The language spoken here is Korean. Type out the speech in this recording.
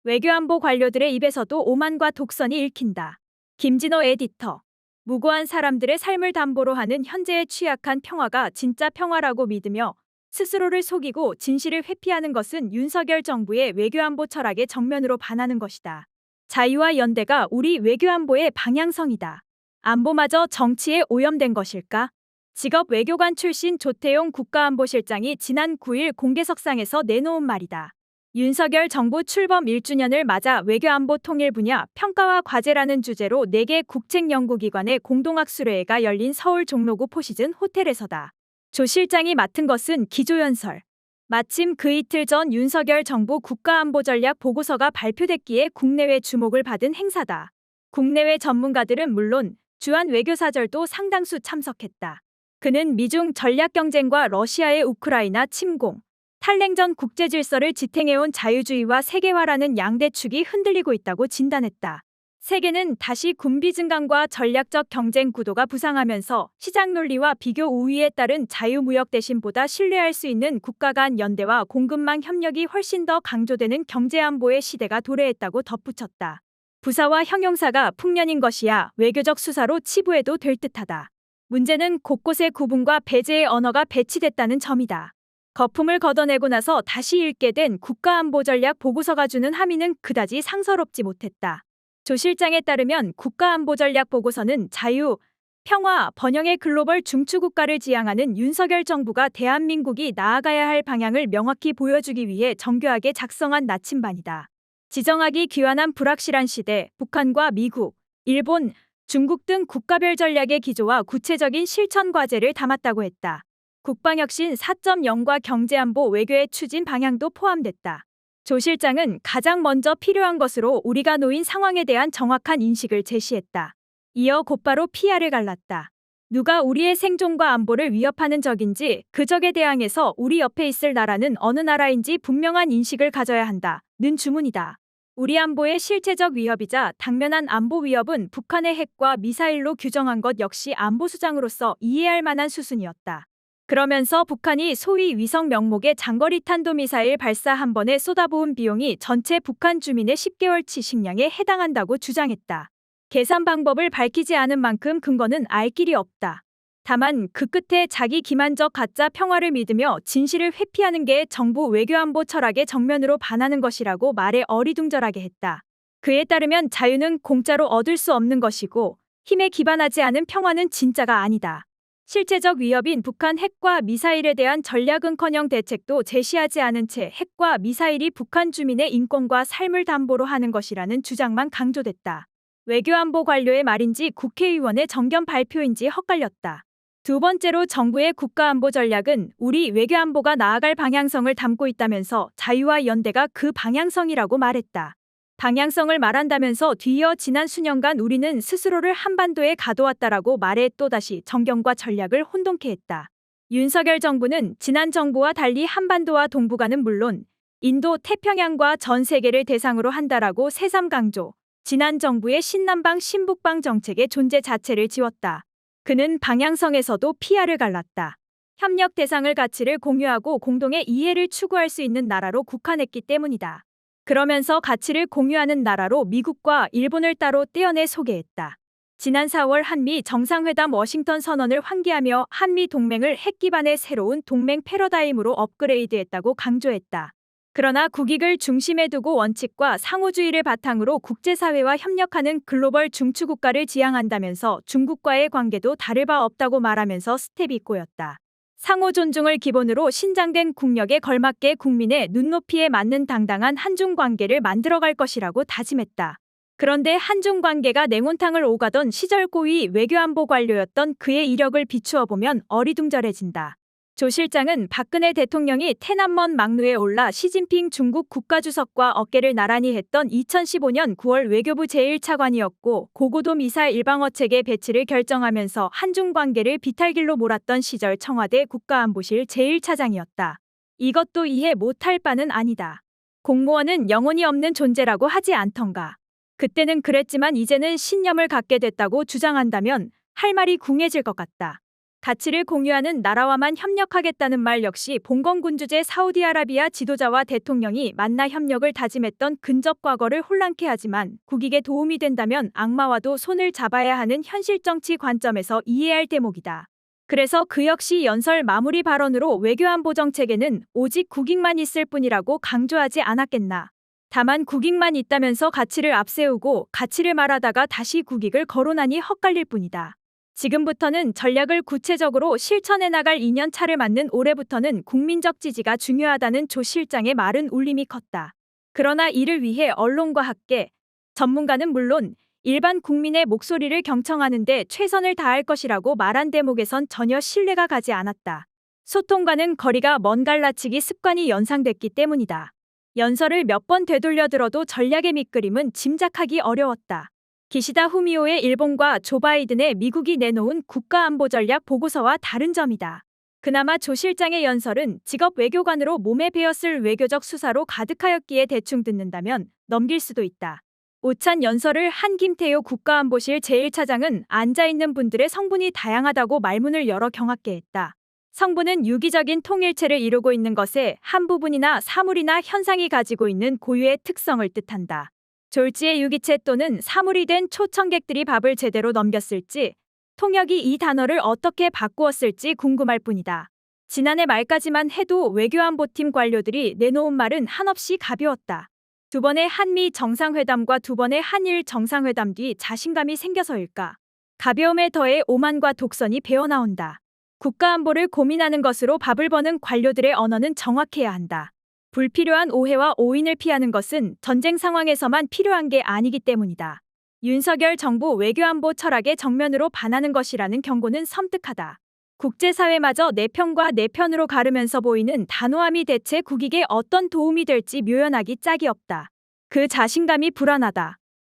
외교안보 관료들의 입에서도 오만과 독선이 읽힌다. 김진호 에디터. 무고한 사람들의 삶을 담보로 하는 현재의 취약한 평화가 진짜 평화라고 믿으며 스스로를 속이고 진실을 회피하는 것은 윤석열 정부의 외교안보 철학의 정면으로 반하는 것이다. 자유와 연대가 우리 외교안보의 방향성이다. 안보마저 정치에 오염된 것일까? 직업 외교관 출신 조태용 국가안보실장이 지난 9일 공개석상에서 내놓은 말이다. 윤석열 정부 출범 1주년을 맞아 외교안보 통일 분야 평가와 과제라는 주제로 4개 국책연구기관의 공동학술회의가 열린 서울 종로구 포시즌 호텔에서다. 조 실장이 맡은 것은 기조연설. 마침 그 이틀 전 윤석열 정부 국가안보전략 보고서가 발표됐기에 국내외 주목을 받은 행사다. 국내외 전문가들은 물론 주한 외교사절도 상당수 참석했다. 그는 미중 전략경쟁과 러시아의 우크라이나 침공, 탈냉전 국제질서를 지탱해온 자유주의와 세계화라는 양대 축이 흔들리고 있다고 진단했다. 세계는 다시 군비 증강과 전략적 경쟁 구도가 부상하면서 시장 논리와 비교 우위에 따른 자유무역 대신보다 신뢰할 수 있는 국가 간 연대와 공급망 협력이 훨씬 더 강조되는 경제안보의 시대가 도래했다고 덧붙였다. 부사와 형용사가 풍년인 것이야 외교적 수사로 치부해도 될 듯하다. 문제는 곳곳에 구분과 배제의 언어가 배치됐다는 점이다. 거품을 걷어내고 나서 다시 읽게 된 국가안보전략 보고서가 주는 함의는 그다지 상서롭지 못했다. 조 실장에 따르면 국가안보전략 보고서는 자유, 평화, 번영의 글로벌 중추국가를 지향하는 윤석열 정부가 대한민국이 나아가야 할 방향을 명확히 보여주기 위해 정교하게 작성한 나침반이다. 지정하기 귀환한 불확실한 시대, 북한과 미국, 일본, 중국 등 국가별 전략의 기조와 구체적인 실천 과제를 담았다고 했다. 국방혁신 4.0과 경제안보 외교의 추진 방향도 포함됐다. 조 실장은 가장 먼저 필요한 것으로 우리가 놓인 상황에 대한 정확한 인식을 제시했다. 이어 곧바로 PR을 갈랐다. 누가 우리의 생존과 안보를 위협하는 적인지 그 적에 대항해서 우리 옆에 있을 나라는 어느 나라인지 분명한 인식을 가져야 한다는 주문이다. 우리 안보의 실체적 위협이자 당면한 안보 위협은 북한의 핵과 미사일로 규정한 것 역시 안보 수장으로서 이해할 만한 수순이었다. 그러면서 북한이 소위 위성 명목의 장거리 탄도미사일 발사 한 번에 쏟아부은 비용이 전체 북한 주민의 10개월치 식량에 해당한다고 주장했다. 계산 방법을 밝히지 않은 만큼 근거는 알 길이 없다. 다만 그 끝에 자기 기만적 가짜 평화를 믿으며 진실을 회피하는 게 정부 외교안보 철학의 정면으로 반하는 것이라고 말에 어리둥절하게 했다. 그에 따르면 자유는 공짜로 얻을 수 없는 것이고 힘에 기반하지 않은 평화는 진짜가 아니다. 실체적 위협인 북한 핵과 미사일에 대한 전략은커녕 대책도 제시하지 않은 채 핵과 미사일이 북한 주민의 인권과 삶을 담보로 하는 것이라는 주장만 강조됐다. 외교안보 관료의 말인지 국회의원의 정견 발표인지 헛갈렸다. 두 번째로 정부의 국가안보 전략은 우리 외교안보가 나아갈 방향성을 담고 있다면서 자유와 연대가 그 방향성이라고 말했다. 방향성을 말한다면서 뒤이어 지난 수년간 우리는 스스로를 한반도에 가둬왔다라고 말해 또다시 정견과 전략을 혼동케 했다. 윤석열 정부는 지난 정부와 달리 한반도와 동북아는 물론 인도 태평양과 전 세계를 대상으로 한다라고 새삼 강조, 지난 정부의 신남방 신북방 정책의 존재 자체를 지웠다. 그는 방향성에서도 PR을 갈랐다. 협력 대상을 가치를 공유하고 공동의 이해를 추구할 수 있는 나라로 국한했기 때문이다. 그러면서 가치를 공유하는 나라로 미국과 일본을 따로 떼어내 소개했다. 지난 4월 한미 정상회담 워싱턴 선언을 환기하며 한미 동맹을 핵 기반의 새로운 동맹 패러다임으로 업그레이드했다고 강조했다. 그러나 국익을 중심에 두고 원칙과 상호주의를 바탕으로 국제사회와 협력하는 글로벌 중추국가를 지향한다면서 중국과의 관계도 다를 바 없다고 말하면서 스텝이 꼬였다. 상호 존중을 기본으로 신장된 국력에 걸맞게 국민의 눈높이에 맞는 당당한 한중 관계를 만들어갈 것이라고 다짐했다. 그런데 한중 관계가 냉온탕을 오가던 시절 고위 외교안보 관료였던 그의 이력을 비추어 보면 어리둥절해진다. 조 실장은 박근혜 대통령이 태남먼 막루에 올라 시진핑 중국 국가주석과 어깨를 나란히 했던 2015년 9월 외교부 제1차관이었고 고고도 미사 일방어 체계 배치를 결정하면서 한중 관계를 비탈길로 몰았던 시절 청와대 국가안보실 제1차장이었다. 이것도 이해 못할 바는 아니다. 공무원은 영혼이 없는 존재라고 하지 않던가. 그때는 그랬지만 이제는 신념을 갖게 됐다고 주장한다면 할 말이 궁해질 것 같다. 가치를 공유하는 나라와만 협력하겠다는 말 역시 봉건군주제 사우디아라비아 지도자와 대통령이 만나 협력을 다짐했던 근접 과거를 혼란케 하지만 국익에 도움이 된다면 악마와도 손을 잡아야 하는 현실 정치 관점에서 이해할 대목이다. 그래서 그 역시 연설 마무리 발언으로 외교안보 정책에는 오직 국익만 있을 뿐이라고 강조하지 않았겠나. 다만 국익만 있다면서 가치를 앞세우고 가치를 말하다가 다시 국익을 거론하니 헛갈릴 뿐이다. 지금부터는 전략을 구체적으로 실천해 나갈 2년 차를 맞는 올해부터는 국민적 지지가 중요하다는 조 실장의 말은 울림이 컸다. 그러나 이를 위해 언론과 학계, 전문가는 물론 일반 국민의 목소리를 경청하는 데 최선을 다할 것이라고 말한 대목에선 전혀 신뢰가 가지 않았다. 소통과는 거리가 먼 갈라치기 습관이 연상됐기 때문이다. 연설을 몇 번 되돌려 들어도 전략의 밑그림은 짐작하기 어려웠다. 기시다 후미오의 일본과 조 바이든의 미국이 내놓은 국가안보전략 보고서와 다른 점이다. 그나마 조 실장의 연설은 직업 외교관으로 몸에 배었을 외교적 수사로 가득하였기에 대충 듣는다면 넘길 수도 있다. 오찬 연설을 한 김태효 국가안보실 제1차장은 앉아있는 분들의 성분이 다양하다고 말문을 열어 경악게 했다. 성분은 유기적인 통일체를 이루고 있는 것의 한 부분이나 사물이나 현상이 가지고 있는 고유의 특성을 뜻한다. 졸지의 유기체 또는 사물이 된 초청객들이 밥을 제대로 넘겼을지, 통역이 이 단어를 어떻게 바꾸었을지 궁금할 뿐이다. 지난해 말까지만 해도 외교안보팀 관료들이 내놓은 말은 한없이 가벼웠다. 두 번의 한미 정상회담과 두 번의 한일 정상회담 뒤 자신감이 생겨서일까. 가벼움에 더해 오만과 독선이 배어나온다. 국가안보를 고민하는 것으로 밥을 버는 관료들의 언어는 정확해야 한다. 불필요한 오해와 오인을 피하는 것은 전쟁 상황에서만 필요한 게 아니기 때문이다. 윤석열 정부 외교안보 철학에 정면으로 반하는 것이라는 경고는 섬뜩하다. 국제사회마저 내 편과 내 편으로 가르면서 보이는 단호함이 대체 국익에 어떤 도움이 될지 묘연하기 짝이 없다. 그 자신감이 불안하다.